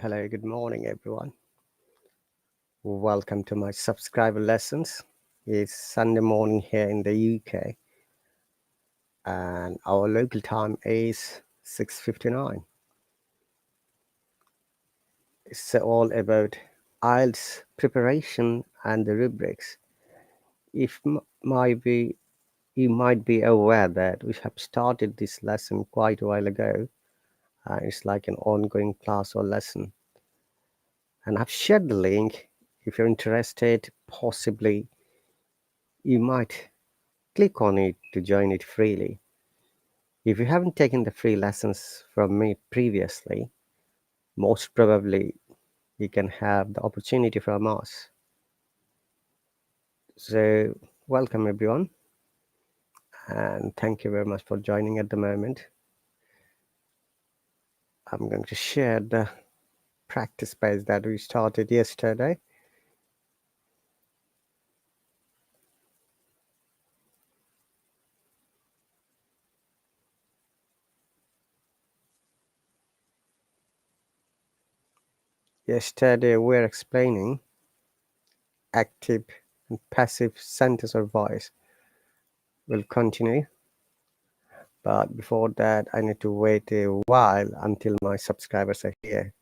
hello, good morning, everyone. Welcome to my subscriber lessons. It's Sunday morning here in the UK, and our local time is 6:59. It's all about IELTS preparation and the rubrics. If might be you might be aware that we have started this lesson quite a while ago. It's like an ongoing class or lesson, and I've shared the link. If you're interested, possibly you might click on it to join it freely. If you haven't taken the free lessons from me previously, most probably you can have the opportunity from us. So, welcome everyone, and thank you very much for joining at the moment. I'm going to share the practice page that we started yesterday. Yesterday, we were explaining active and passive sentence or voice. We'll continue, but before that, I need to wait a while until my subscribers are here.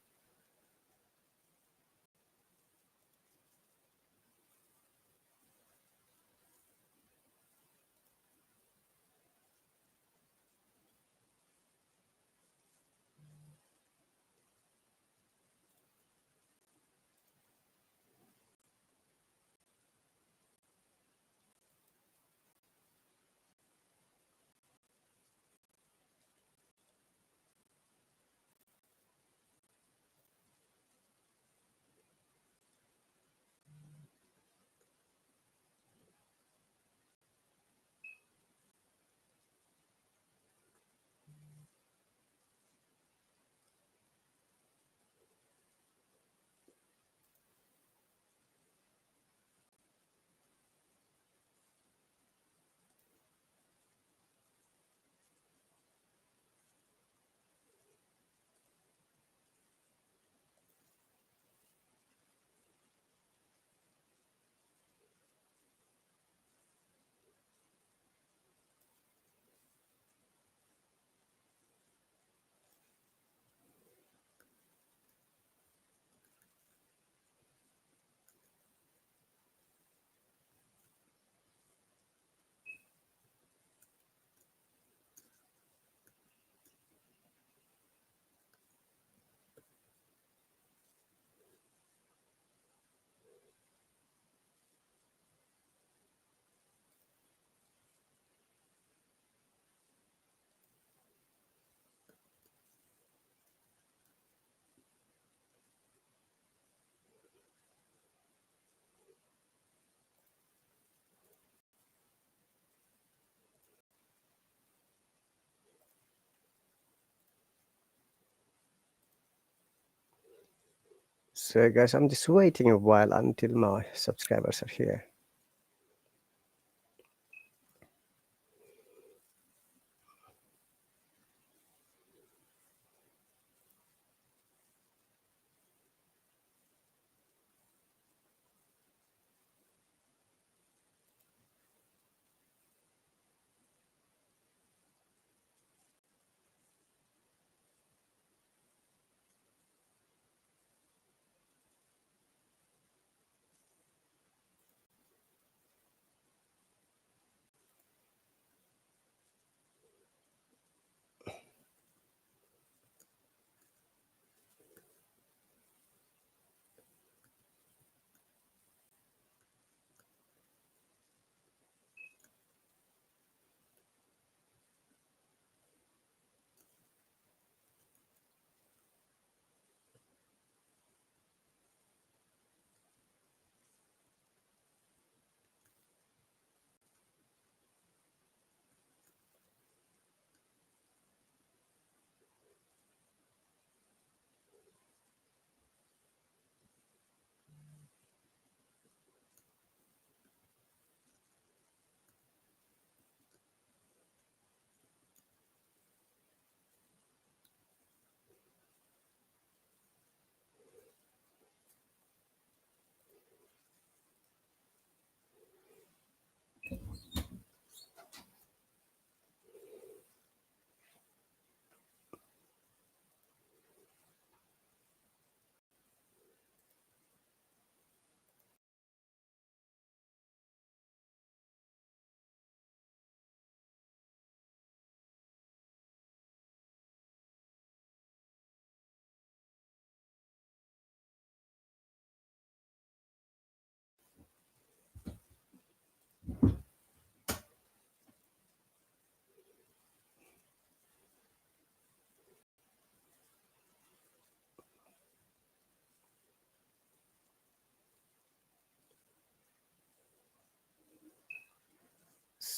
So, guys, I'm just waiting a while until my subscribers are here.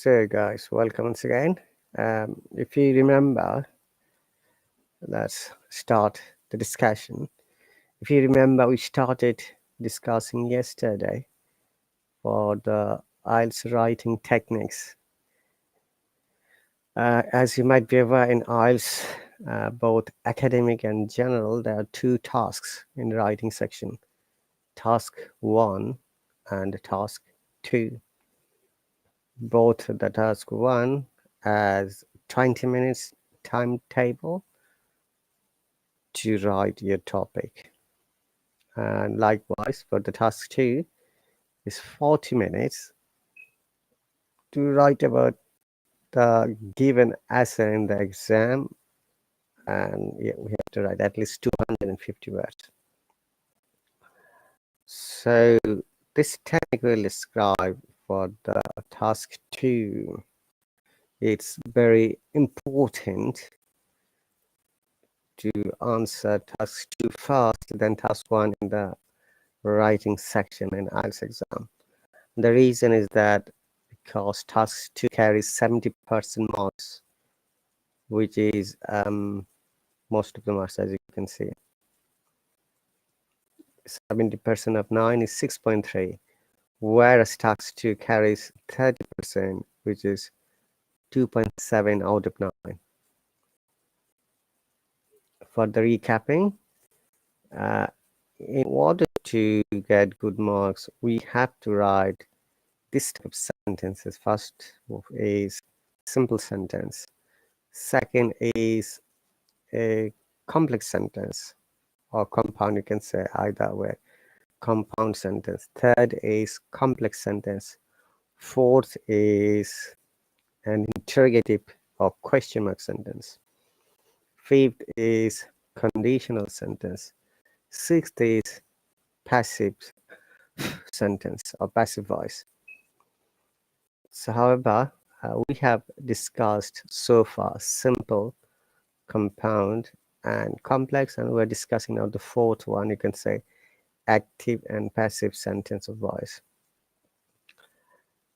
So, guys, welcome once again. If you remember, let's start the discussion. If you remember, we started discussing yesterday for the IELTS writing techniques. As you might be aware, in IELTS, both academic and general, there are two tasks in the writing section: task 1 and task 2. Both the task 1 has 20 minutes timetable to write your topic, and likewise for the task 2 is 40 minutes to write about the given essay in the exam, and we have to write at least 250 words. So this technique will describe for the task 2. It's very important to answer task 2 first, then task 1 in the writing section in IELTS exam. The reason is that because task 2 carries 70% marks, which is most of the marks, as you can see. 70% of 9 is 6.3, whereas task 2 carries 30%, which is 2.7 out of 9. For the recapping, in order to get good marks, we have to write this type of sentences. First is simple sentence. Second is a complex sentence, or compound, you can say either way. Compound sentence. Third is complex sentence. Fourth is an interrogative or question mark sentence. Fifth is conditional sentence. Sixth is passive sentence or passive voice. So, however, we have discussed so far simple, compound, and complex, and we're discussing now the fourth one. You can say active and passive sentence of voice.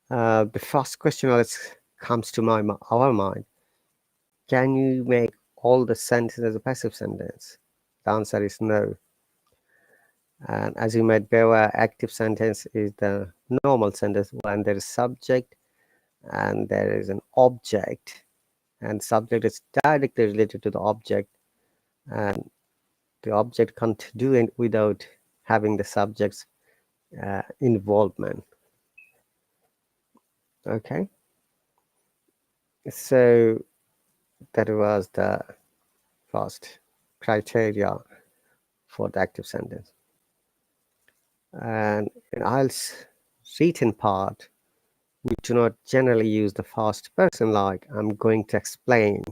The first question always comes to our mind: can you make all the sentences as a passive sentence? The answer is no. And as you might be aware, active sentence is the normal sentence when there is subject and there is an object, and subject is directly related to the object, and the object can't do it without having the subject's involvement. Okay, so that was the first criteria for the active sentence. And in IELTS written part, we do not generally use the first person like I'm going to explain.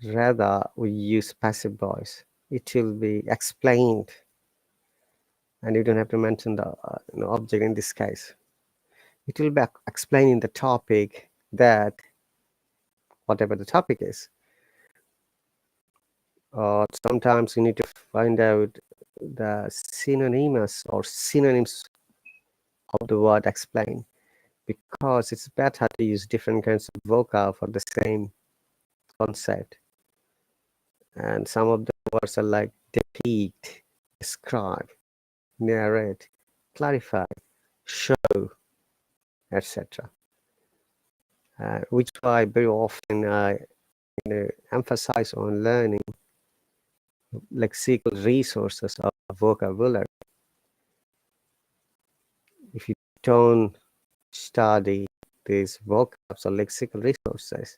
Rather, we use passive voice. It will be explained, and you don't have to mention the object in this case. It will be explaining the topic, that whatever the topic is. Or sometimes you need to find out the synonymous or synonyms of the word explain, because it's better to use different kinds of vocab for the same concept. And some of the words are like depict, describe, narrate, clarify, show, etc. Which I very often emphasize on learning lexical resources of vocabulary. If you don't study these vocabs or lexical resources,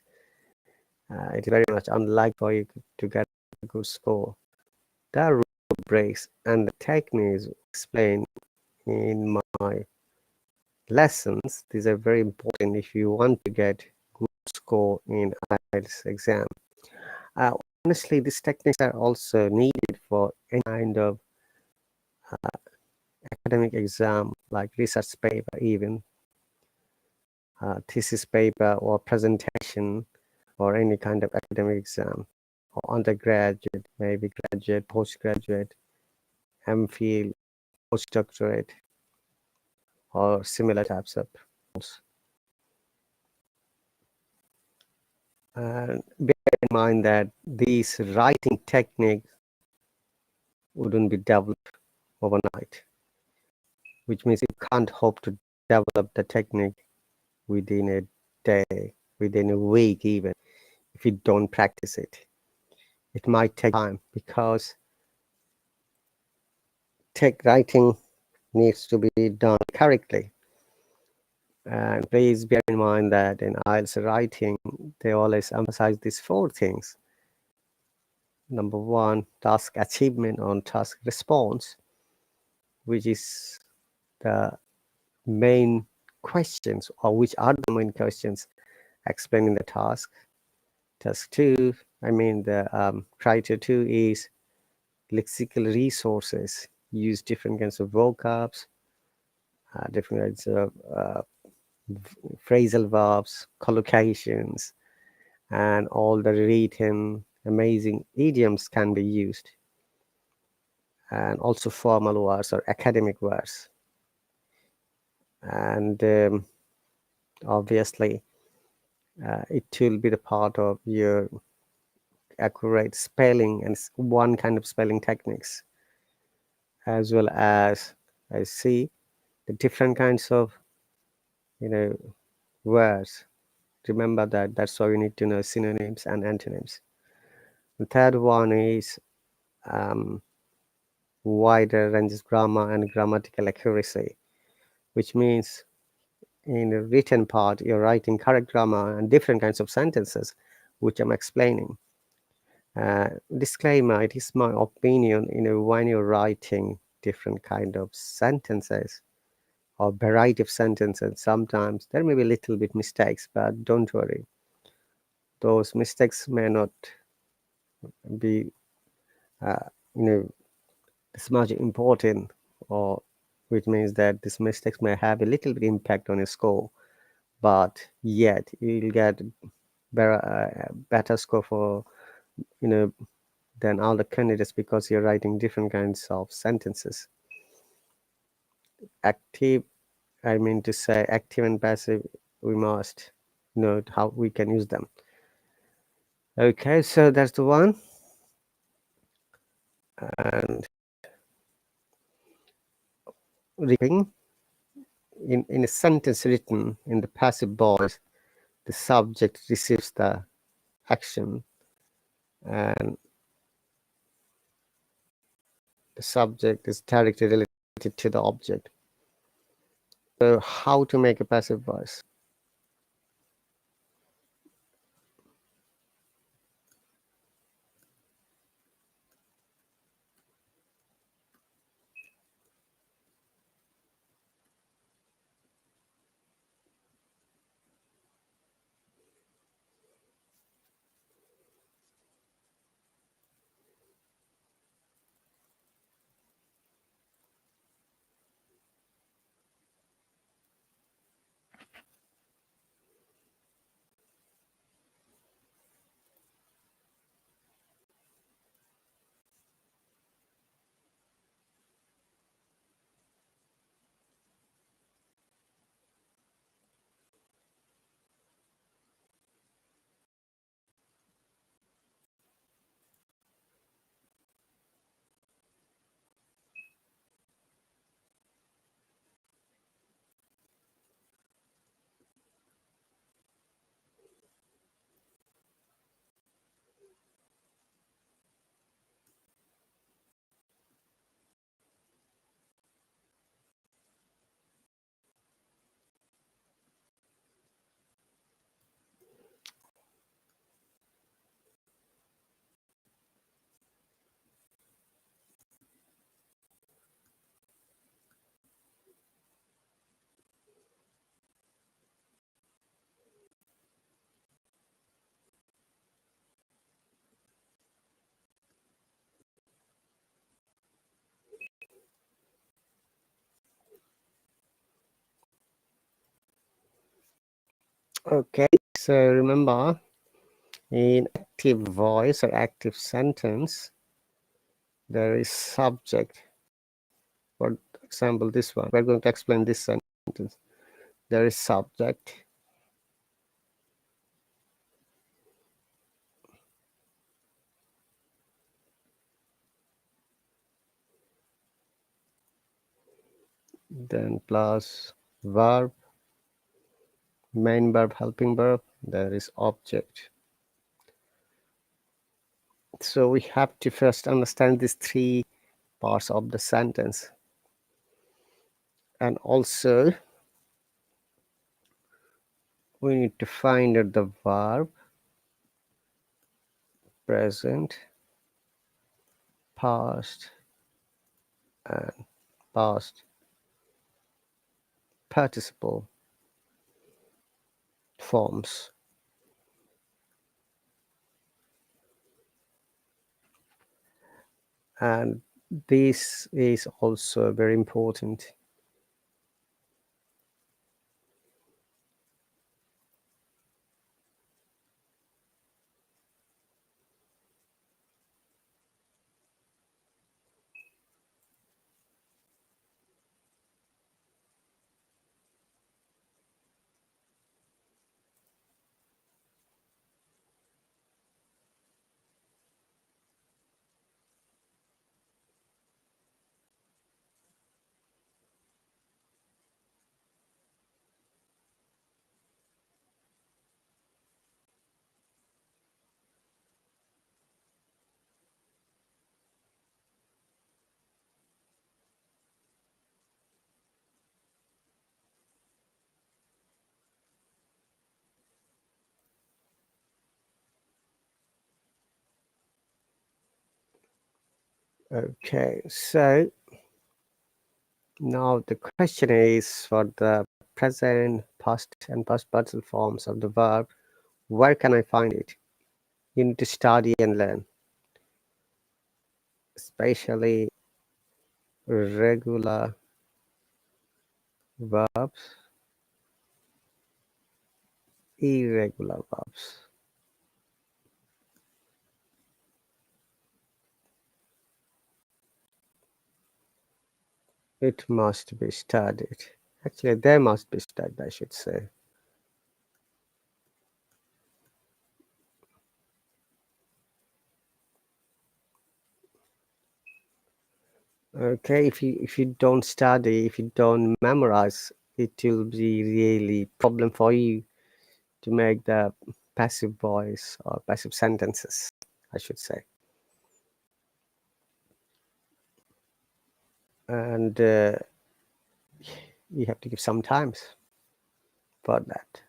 it's very much unlikely for you to get a good score. There are rubrics and the techniques explained in my lessons. These are very important if you want to get good score in IELTS exam. Honestly, these techniques are also needed for any kind of academic exam, like research paper, even thesis paper or presentation, or any kind of academic exam, or undergraduate, maybe graduate, postgraduate, MPhil, postdoctorate, or similar types of programs. And bear in mind that these writing techniques wouldn't be developed overnight, which means you can't hope to develop the technique within a day, within a week even, if you don't practice it. It might take time because tech writing needs to be done correctly. And please bear in mind that in IELTS writing, they always emphasize these four things. Number one, task achievement on task response, which is the main questions, or which are the main questions explaining the task. Task two, the criteria two is lexical resources, use different kinds of vocabs, different kinds of phrasal verbs, collocations, and all the written amazing idioms can be used, and also formal words or academic words. And obviously, it will be the part of your accurate spelling and one kind of spelling techniques, as well as I see the different kinds of words. Remember that. That's why you need to know synonyms and antonyms. The third one is wider ranges grammar and grammatical accuracy, which means in the written part you're writing correct grammar and different kinds of sentences, which I'm explaining. Disclaimer, it is my opinion, when you're writing different kind of sentences or variety of sentences, sometimes there may be a little bit mistakes, but don't worry. Those mistakes may not be, this much important, or which means that these mistakes may have a little bit impact on your score, but yet you'll get better score for, than all the candidates, because you're writing different kinds of sentences. Active, to say active and passive, we must note how we can use them. Okay, so that's the one. And reading in a sentence written in the passive voice, the subject receives the action and the subject is directly related to the object. So how to make a passive voice? Okay, so remember, in active voice or active sentence, there is subject. For example, this one, we're going to explain this sentence. There is subject, then plus verb, main verb, helping verb, there is object. So we have to first understand these three parts of the sentence, and also we need to find out the verb, present, past, and past participle forms. And this is also very important. Okay, so now the question is for the present, past, and past participle forms of the verb. Where can I find it? You need to study and learn, especially regular verbs, irregular verbs. It must be studied. Actually, they must be studied, I should say. Okay, if you don't study, if you don't memorize, it will be really problem for you to make the passive voice or passive sentences, I should say. And you have to give some times for that.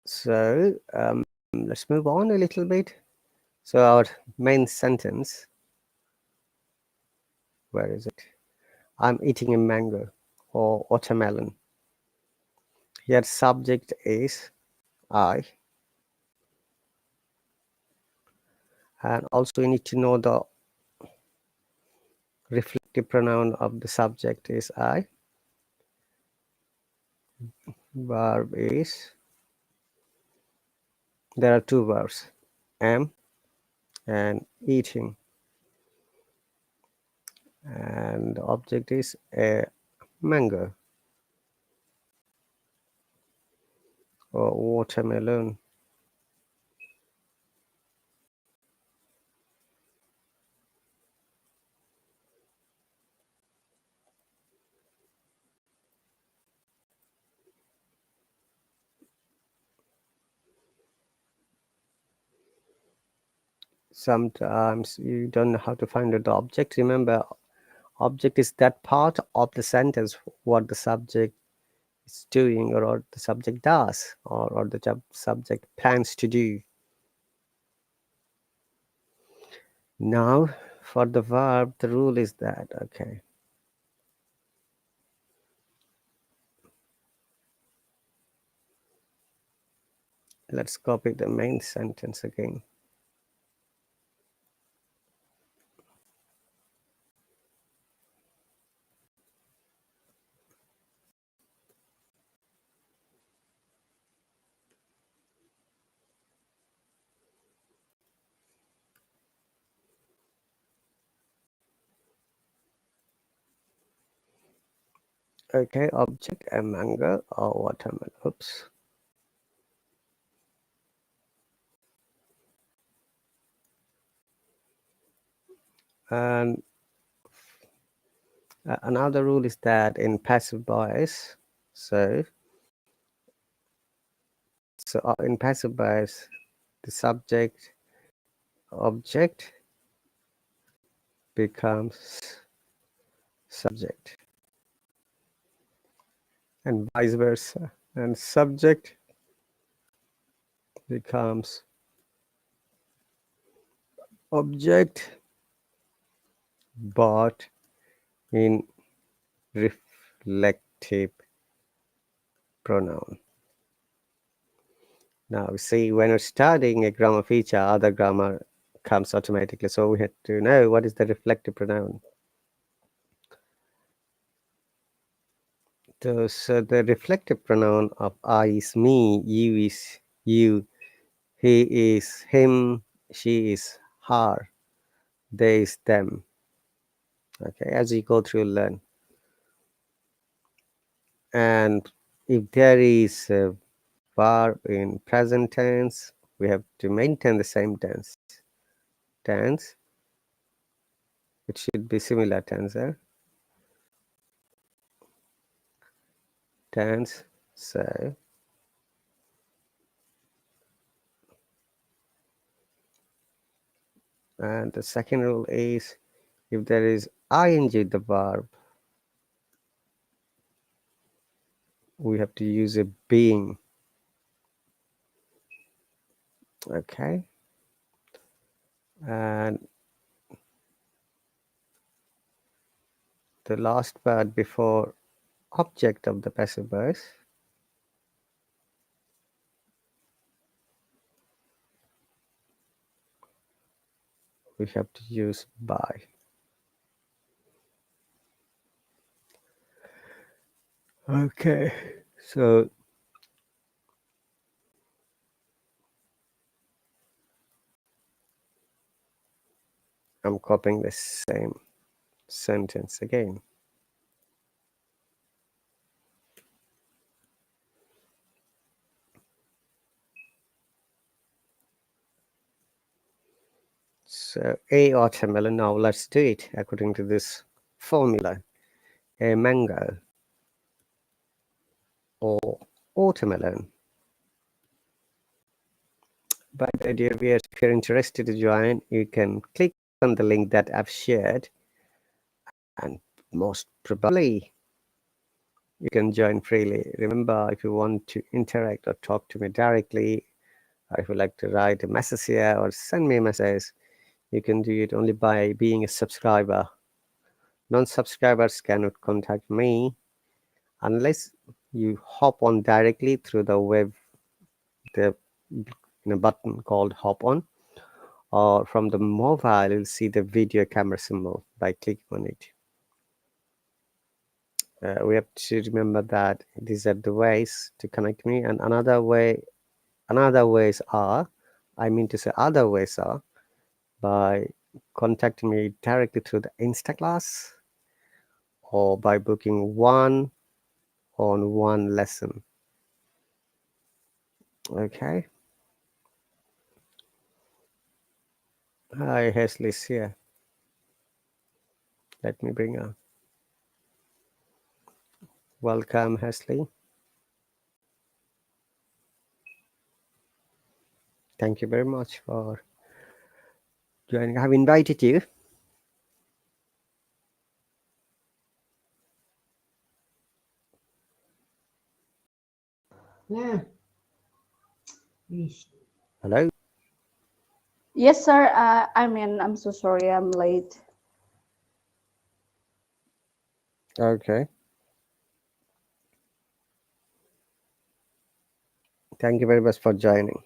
So let's move on a little bit. So our main sentence, where is it? I'm eating a mango or watermelon. Here subject is I, and also you need to know the reflective pronoun of the subject is I. Verb is, there are two verbs, am and eating, and the object is a mango or watermelon. Sometimes you don't know how to find the object. Remember, object is that part of the sentence what the subject is doing, or what the subject does, or the subject plans to do. Now for the verb, the rule is that, okay, let's copy the main sentence again. Okay, object a mango or watermelon. Oops. And another rule is that in passive voice, so in passive voice, the subject object becomes subject, and vice versa. And subject becomes object, but in reflective pronoun. Now, see, when we're studying a grammar feature, other grammar comes automatically. So we have to know what is the reflective pronoun. So the reflective pronoun of I is me, you is you, he is him, she is her, they is them. Okay, as you go through, learn. And if there is a verb in present tense, we have to maintain the same tense. It should be similar tense. Tense. So and the second rule is if there is ing the verb, we have to use a being. Okay, and the last part before object of the passive voice, we have to use by. Okay, so I'm copying the same sentence again. So a watermelon. Now let's do it according to this formula. A mango or watermelon. By the dear viewers, if you're interested to join, you can click on the link that I've shared, and most probably you can join freely. Remember, if you want to interact or talk to me directly, or if you like to write a message here or send me a message, you can do it only by being a subscriber. Non-subscribers cannot contact me unless you hop on directly through the web, the button called hop on, or from the mobile you'll see the video camera symbol by clicking on it. We have to remember that these are the ways to connect me, and other ways are, I mean to say other ways are by contacting me directly through the Insta class or by booking one lesson. Okay. Hi, Hesley's here. Let me bring her. Welcome, Hesley. Thank you very much for joining. I've invited you. Yeah. Hello. Yes, sir. I'm so sorry I'm late. Okay. Thank you very much for joining.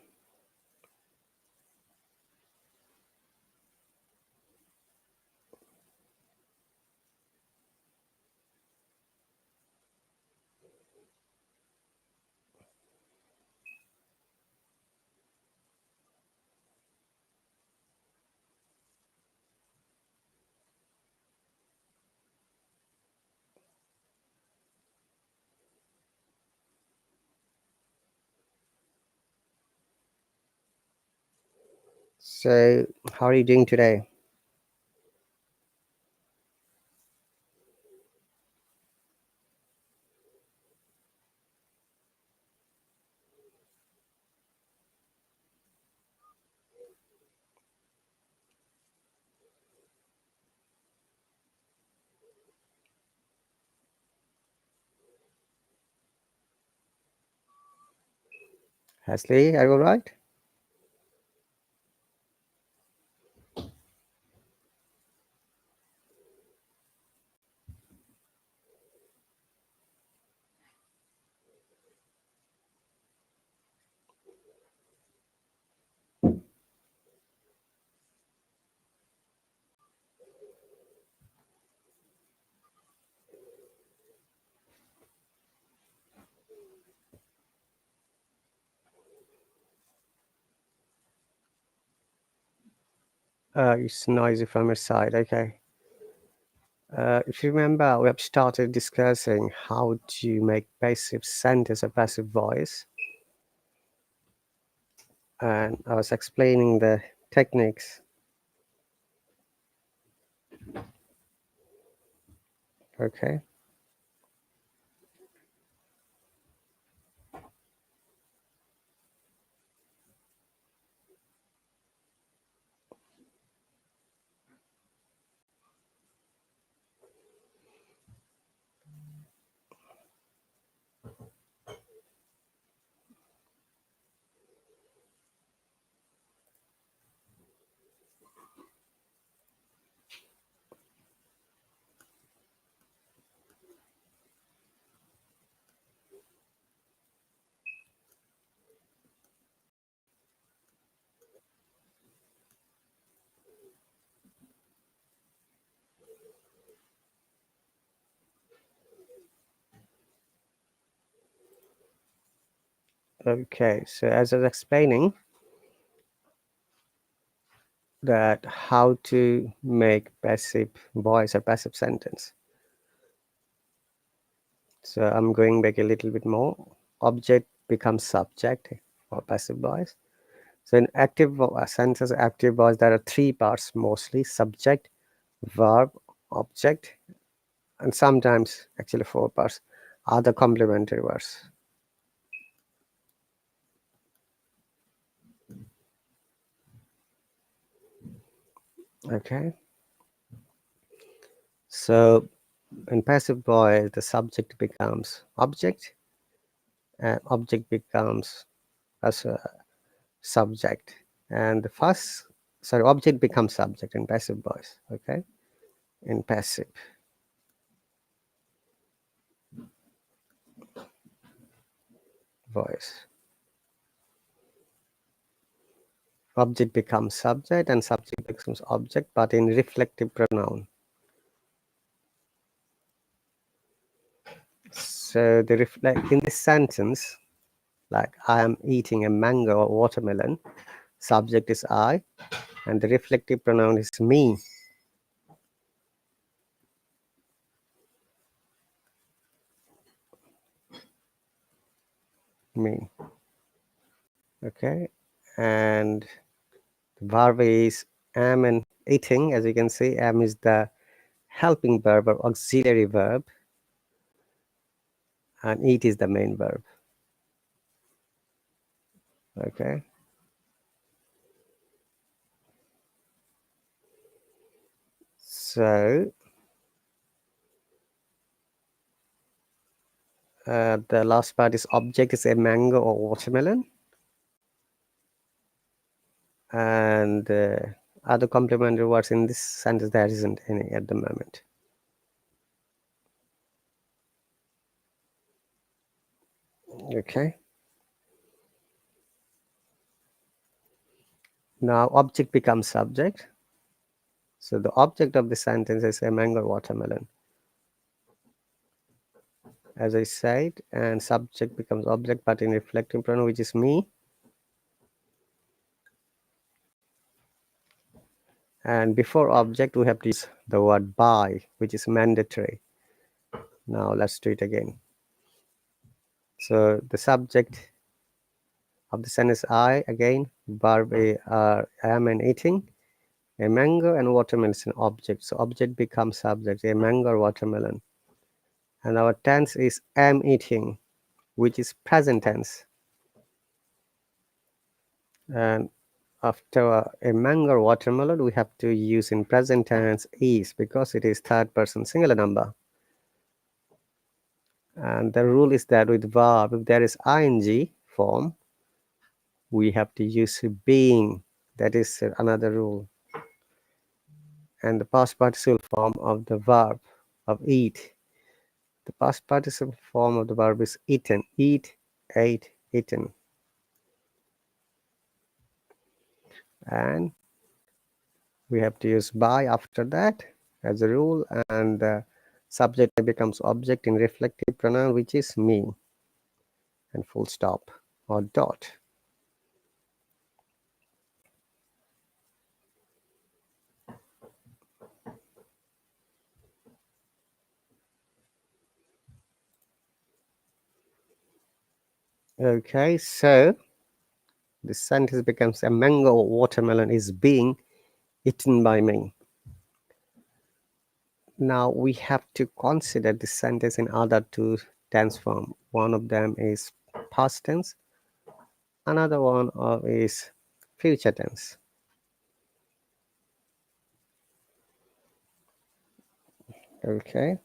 So, how are you doing today? Hasley, are you all right? It's noisy from your side. Okay. If you remember, we have started discussing how to make passive sentence a passive voice, and I was explaining the techniques. Okay. Okay. So as I was explaining that how to make passive voice a passive sentence. So I'm going back a little bit more. Object becomes subject for passive voice. So in sentence, active voice, there are three parts mostly: subject, verb, object, and sometimes actually four parts are the complementary verbs. Okay. So in passive voice, the subject becomes object, and object becomes as a subject. And the first, sorry, object becomes subject in passive voice. Okay. In passive voice, object becomes subject and subject becomes object, but in reflective pronoun. So the reflect in this sentence, like I am eating a mango or watermelon, subject is I, and the reflective pronoun is me. Me. Okay. And the verb is am and eating. As you can see, am is the helping verb or auxiliary verb, and eat is the main verb. Okay. So the last part is object is a mango or watermelon, and other complementary words in this sentence there isn't any at the moment. Okay. Now object becomes subject. So the object of the sentence is a mango or watermelon, as I said, and subject becomes object, but in reflective pronoun, which is me. And before object, we have to use the word by, which is mandatory. Now let's do it again. So the subject of the sentence I again, verb am and eating. A mango and watermelon is an object. So object becomes subject, a mango or watermelon. And our tense is am eating, which is present tense. And after a mango or watermelon, we have to use in present tense is because it is third person singular number. And the rule is that with verb, if there is ing form, we have to use being. That is another rule. And the past participle form of the verb of eat. The past participle form of the verb is eaten. Eat, ate, eaten. And we have to use by after that as a rule, and the subject becomes object in reflective pronoun, which is me, and full stop or dot. Okay, so the sentence becomes a mango or watermelon is being eaten by me. Now we have to consider this sentence in other two tense form. One of them is past tense, another one is future tense. Okay,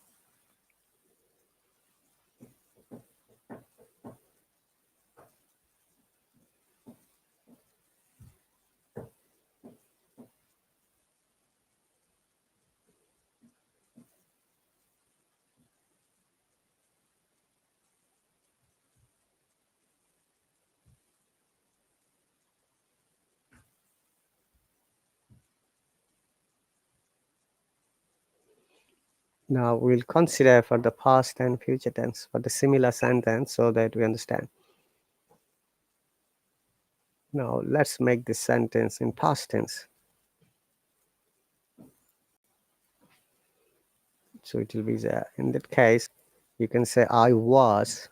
now we'll consider for the past and future tense for the similar sentence so that we understand. Now let's make this sentence in past tense. So it will be there. In that case, you can say I was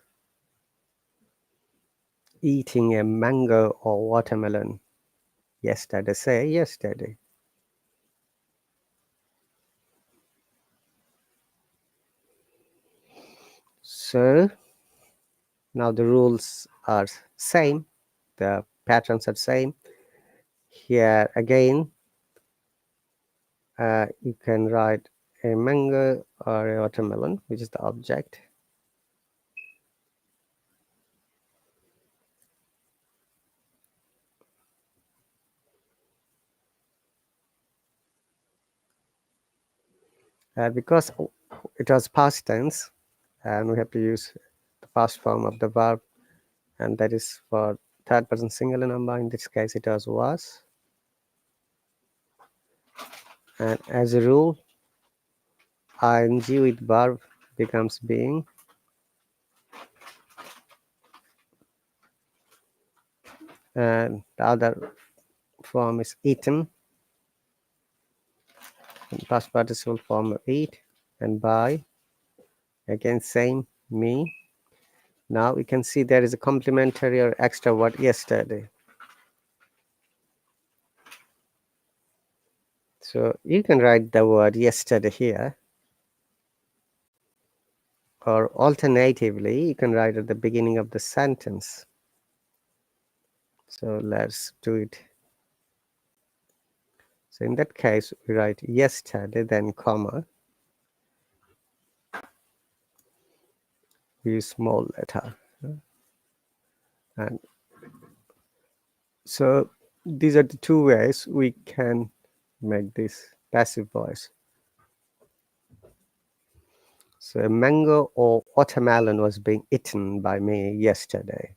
eating a mango or watermelon yesterday. Say yesterday. So now the rules are same, the patterns are same. Here again, you can write a mango or a watermelon, which is the object. Because it was past tense, and we have to use the past form of the verb, and that is for third person singular number. In this case, it was. And as a rule, ing with verb becomes being, and the other form is eaten, and past participle form of eat, and by, again same, me. Now we can see there is a complementary or extra word yesterday. So you can write the word yesterday here, or alternatively, you can write at the beginning of the sentence. So let's do it. So in that case, we write yesterday, then comma, we use small letter. And so these are the two ways we can make this passive voice. So a mango or watermelon was being eaten by me yesterday.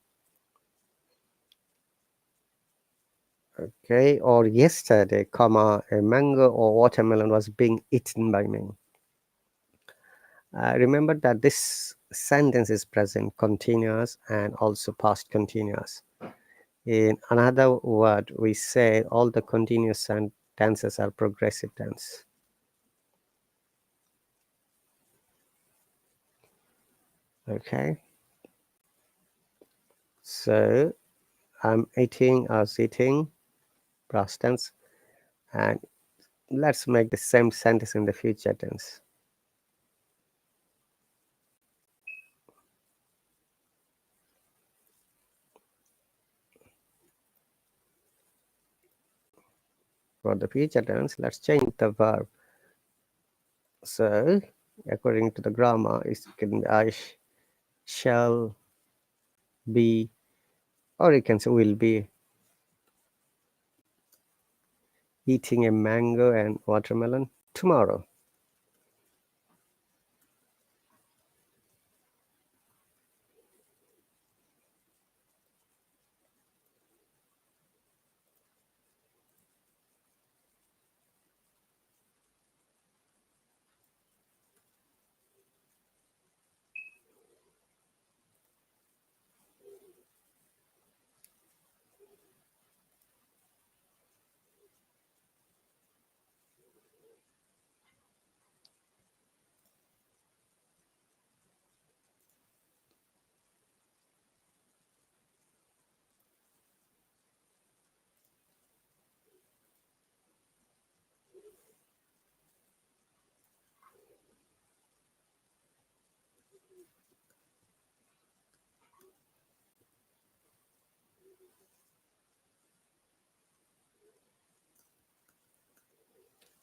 Okay, or yesterday, comma, a mango or watermelon was being eaten by me. Remember that this sentence is present continuous and also past continuous. In another word, we say all the continuous tenses are progressive tense. Okay. So I'm eating, I was eating, past tense, and let's make the same sentence in the future tense. For the future tense, let's change the verb. So, according to the grammar, it can be shall be, or you can say will be eating a mango and watermelon tomorrow.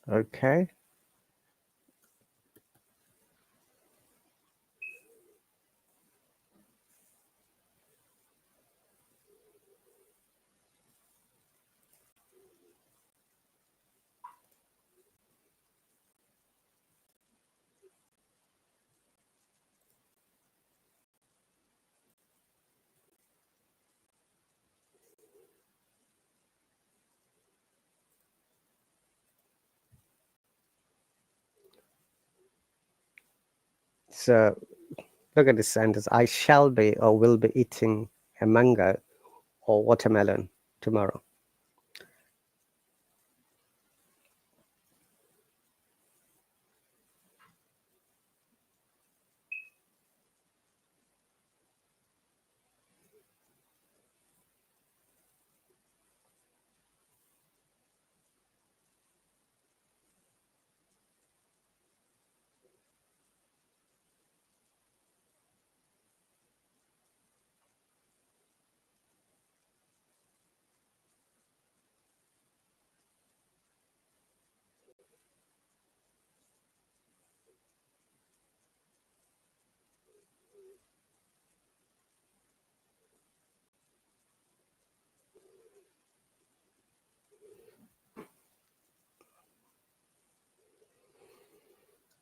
Okay. So look at this sentence. I shall be or will be eating a mango or watermelon tomorrow.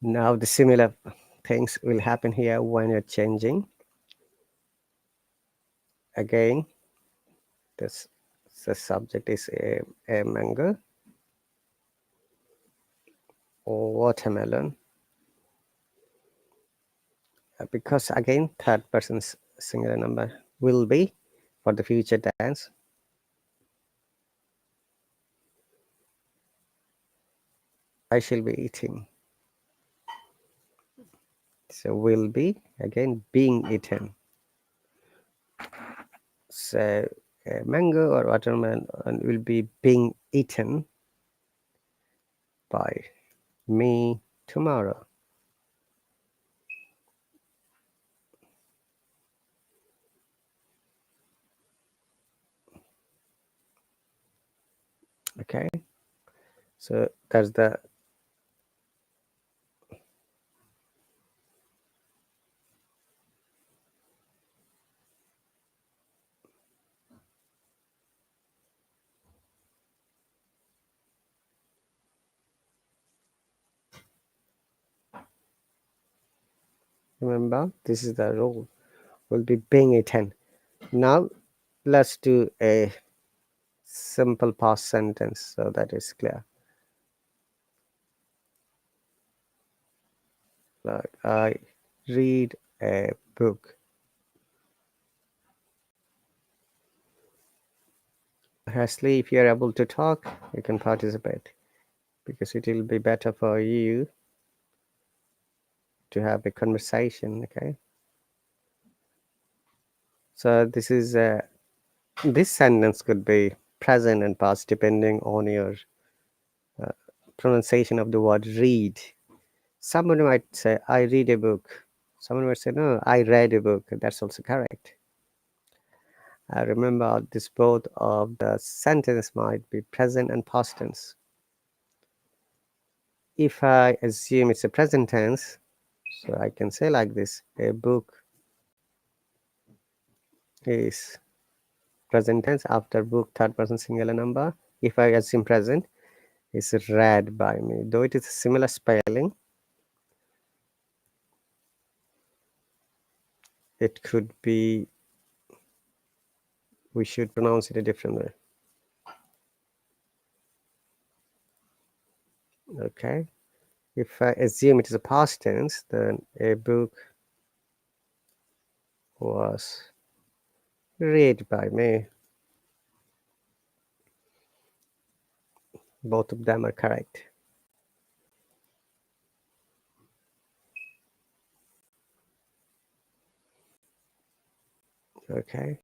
Now the similar things will happen here when you're changing. Again, this the subject is a mango or watermelon. Because again, third person's singular number will be for the future tense. I shall be eating. So will be again being eaten. So a mango or watermelon will be being eaten by me tomorrow. Okay. So that's the remember this is the rule. Will be being eaten. Now let's do a simple past sentence so that is clear. Like I read a book. Ashley, if you're able to talk, you can participate because it will be better for you to have a conversation. Okay. So this is This sentence could be present and past depending on your pronunciation of the word read. Someone might say, I read a book. Someone might say, no, I read a book. That's also correct. I remember this both of the sentence might be present and past tense. If I assume it's a present tense, so I can say like this, a book is present tense after book third person singular number. If I assume present, it's read by me. Though it is a similar spelling, it could be, we should pronounce it a different way. Okay. If I assume it is a past tense, then a book was read by me. Both of them are correct. Okay.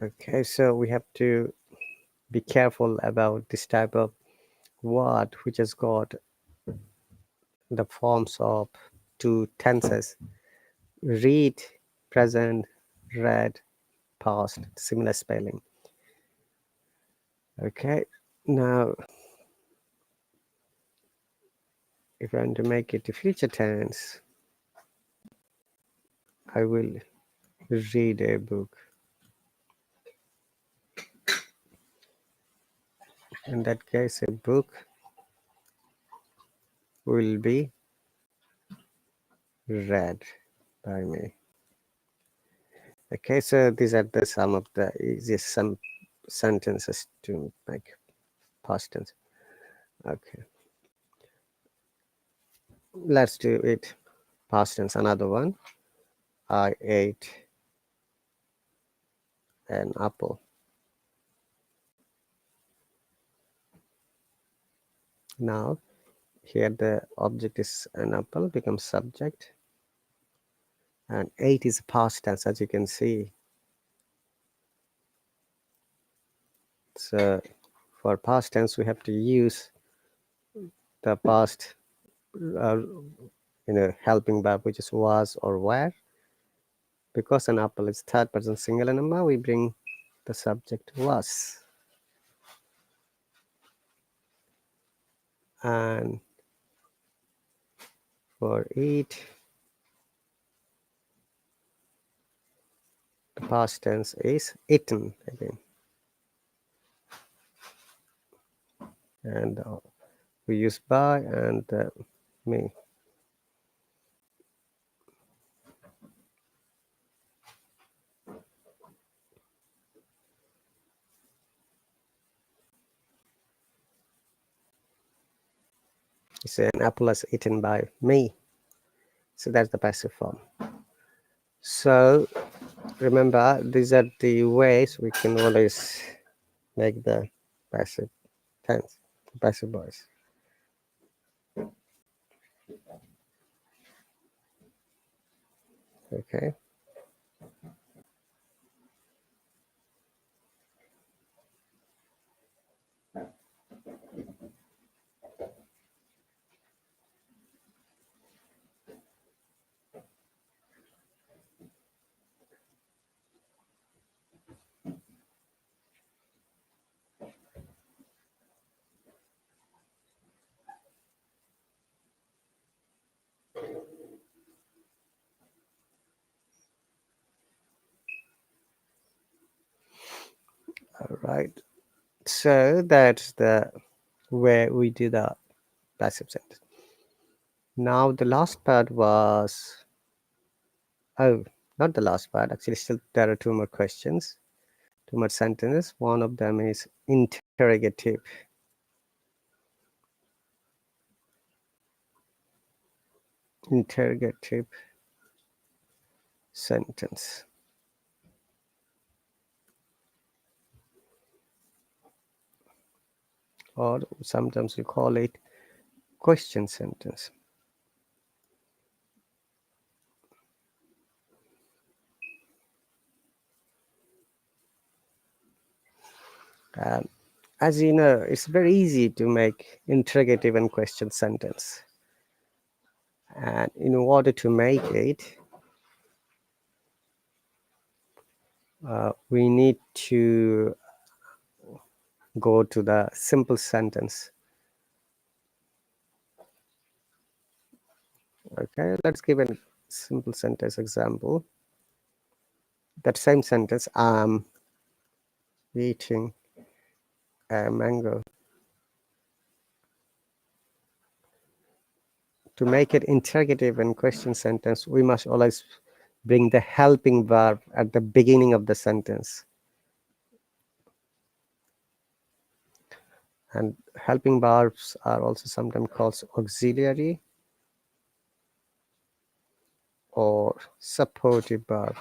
Okay, so we have to be careful about this type of word which has got the forms of two tenses: read, present, read, past, similar spelling. Okay, now if I want to make it a future tense, I will read a book. In that case, a book will be read by me. Okay, so these are the some of the easiest some sentences to make past tense. Okay, let's do it past tense. Another one. I ate an apple. Now, here the object is an apple, becomes subject, and ate is past tense, as you can see. So, for past tense, we have to use the past, helping verb, which is was or were. Because an apple is third person singular number, we bring the subject was. And for eat, the past tense is eaten again. And we use by and me. You say an apple is eaten by me. So that's the passive form. So remember, these are the ways we can always make the passive tense, passive voice. Okay. All right. So that's the where we do the passive sentence. Now the last part was, oh, not the last part. Actually, still there are two more questions, two more sentences. One of them is interrogative. Interrogative sentence, or sometimes we call it question sentence. Um, as you know, it's very easy to make interrogative and question sentence. And in order to make it, we need to go to the simple sentence. Okay, let's give a simple sentence example. That same sentence, I'm eating a mango. To make it interrogative and question sentence, we must always bring the helping verb at the beginning of the sentence. And helping verbs are also sometimes called auxiliary or supportive verb.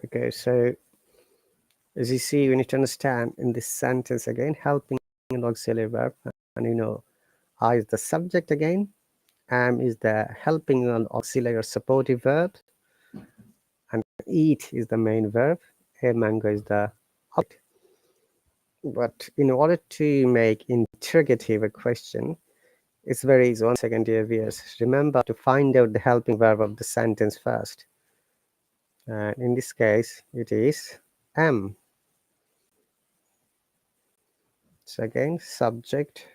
Okay, so as you see, we need to understand in this sentence again, helping an auxiliary verb, and you know, I is the subject again, am is the helping an auxiliary or supportive verb, and eat is the main verb, a mango is the object. But in order to make interrogative a question, it's very easy. 1 second, dear viewers. Remember to find out the helping verb of the sentence first. And in this case, it is am. So again, subject,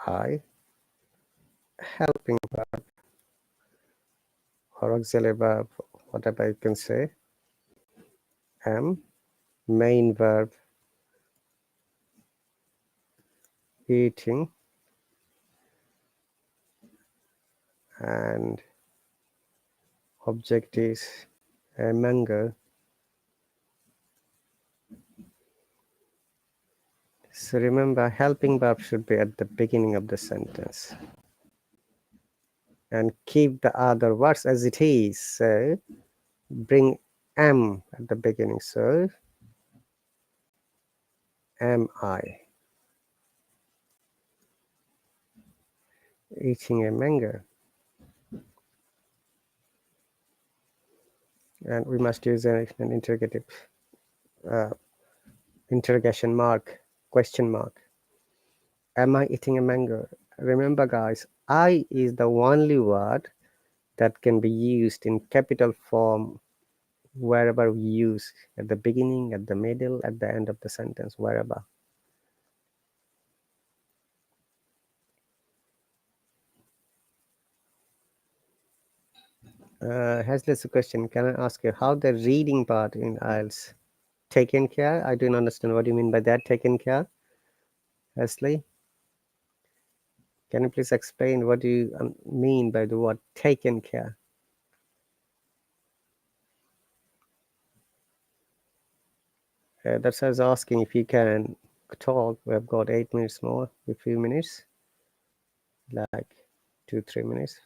I, helping verb or auxiliary verb, whatever you can say, am, main verb, eating, and object is a mango. So remember, helping verb should be at the beginning of the sentence. And keep the other words as it is. So bring am at the beginning. So am I. eating a mango. And we must use an interrogative uh, interrogation mark, question mark. Am I eating a mango? Remember, guys, I is the only word that can be used in capital form wherever we use, at the beginning, at the middle, at the end of the sentence, wherever. Haslet's question, can I ask you how the reading part in IELTS taken care? I don't understand what you mean by that, taken care. Hasley, can you please explain what do you mean by the word taken care? That's why I was asking if you can talk. We have got 8 minutes more, a few minutes, like 2-3 minutes.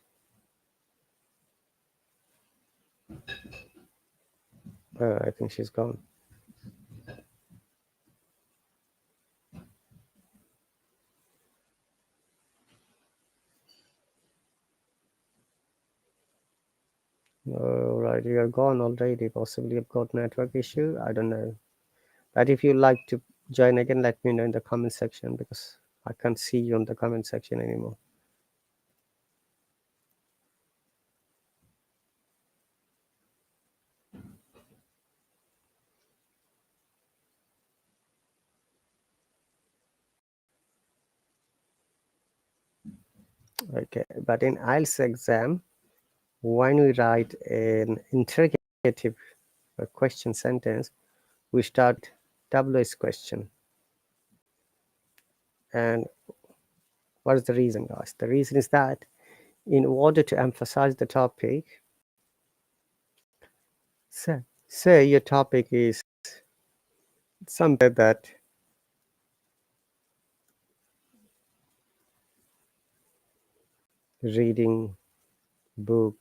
I think she's gone. All right, you are gone already. Possibly you've got network issue. I don't know. But if you like to join again, let me know in the comment section because I can't see you in the comment section anymore. Okay, but in IELTS exam, when we write an interrogative question sentence, we start WH question. And what is the reason, guys? The reason is that in order to emphasize the topic, say your topic is something that reading book,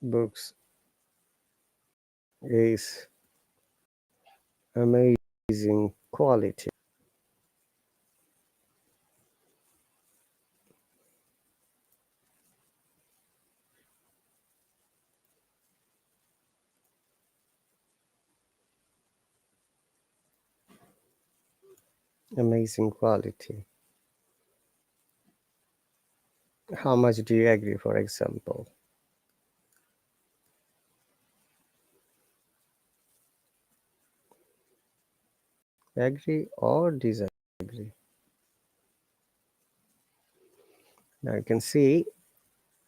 books is amazing quality. Amazing quality. How much do you agree, for example? Agree or disagree? Now you can see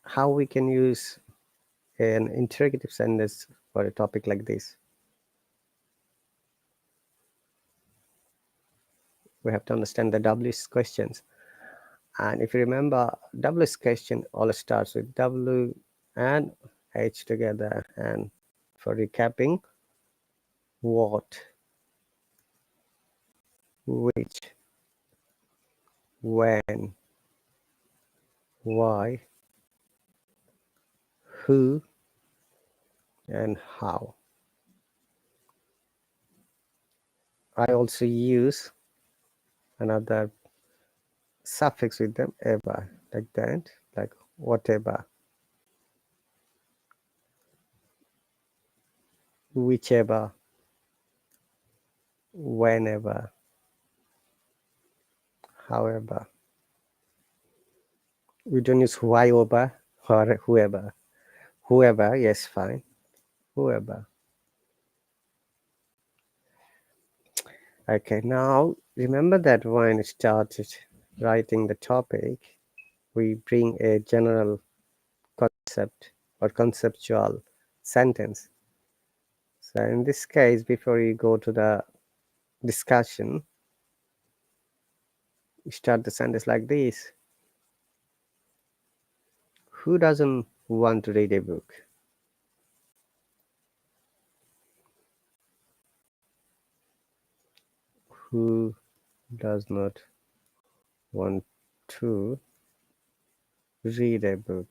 how we can use an interrogative sentence for a topic like this. We have to understand the WH questions. And if you remember, WH question all starts with W and H together. And for recapping, what, which, when, why, who, and how. I also use another suffix with them, ever, like that, like whatever, whichever, whenever, however. We don't use whyover or whoever. Whoever, yes, fine. Whoever. Okay, now remember that when we started writing the topic, we bring a general concept or conceptual sentence. So in this case, before you go to the discussion, you start the sentence like this. Who doesn't want to read a book? Who does not want to read a book?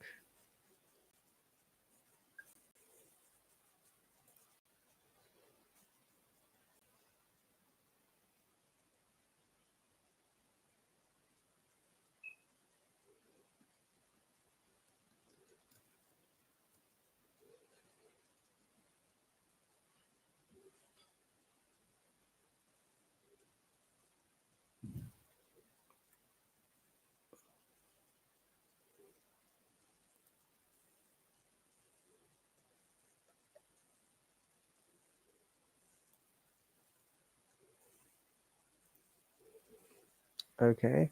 Okay,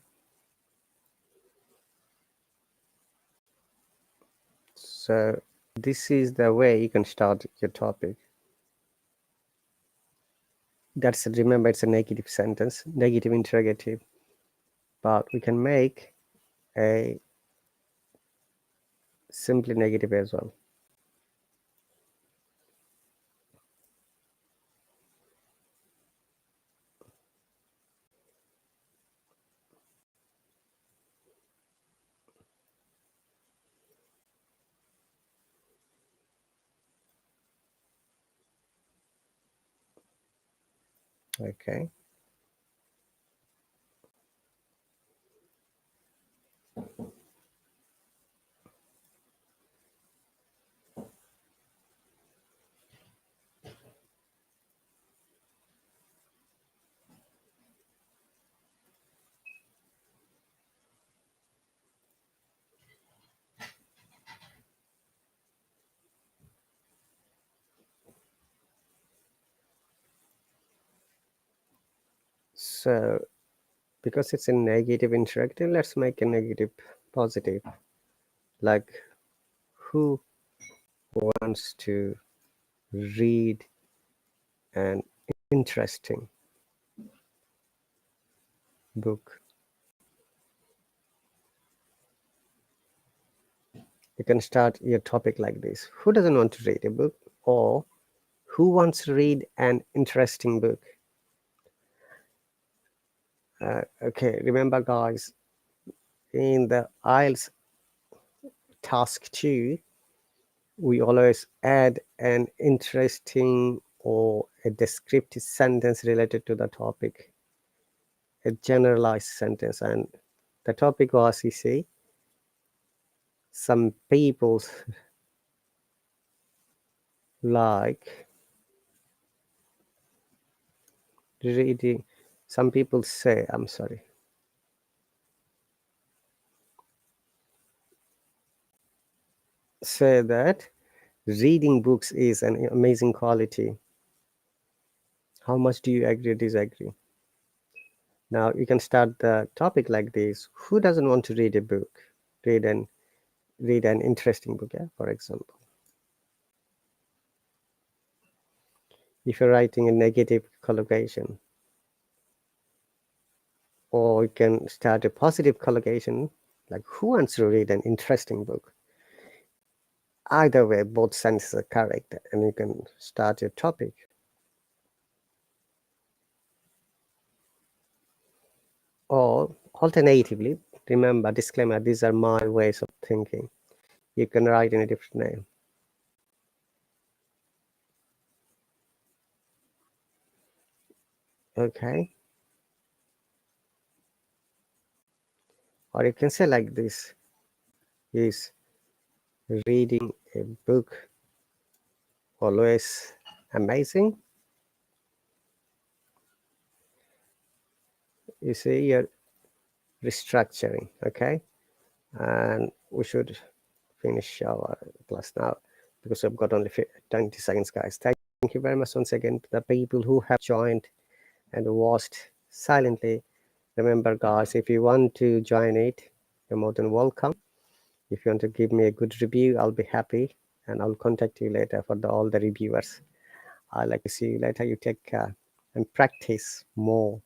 so this is the way you can start your topic. That's, remember, it's a negative sentence, negative interrogative, but we can make a simply negative as well. Okay, so because it's a negative interrogative, let's make a negative positive, like who wants to read an interesting book. You can start your topic like this: who doesn't want to read a book, or who wants to read an interesting book? Okay, remember guys, in the IELTS task 2, we always add an interesting or a descriptive sentence related to the topic, a generalized sentence. And the topic was, you see, some people like reading, some people say, I'm sorry, say that reading books is an amazing quality. How much do you agree or disagree? Now you can start the topic like this: who doesn't want to read a book, read an read an interesting book, yeah, for example. If you're writing a negative collocation, or you can start a positive collocation, like who wants to read an interesting book? Either way, both sentences are correct, and you can start your topic. Or alternatively, remember, disclaimer, these are my ways of thinking. You can write in a different name. Okay. Or you can say like this: is reading a book always amazing? You see, you're restructuring, okay? And we should finish our class now because we've got only 20 seconds, guys. Thank you very much once again to the people who have joined and watched silently. Remember, guys, if you want to join it, you're more than welcome. If you want to give me a good review, I'll be happy, and I'll contact you later for all the reviewers. I'd like to see you later. You take care and practice more.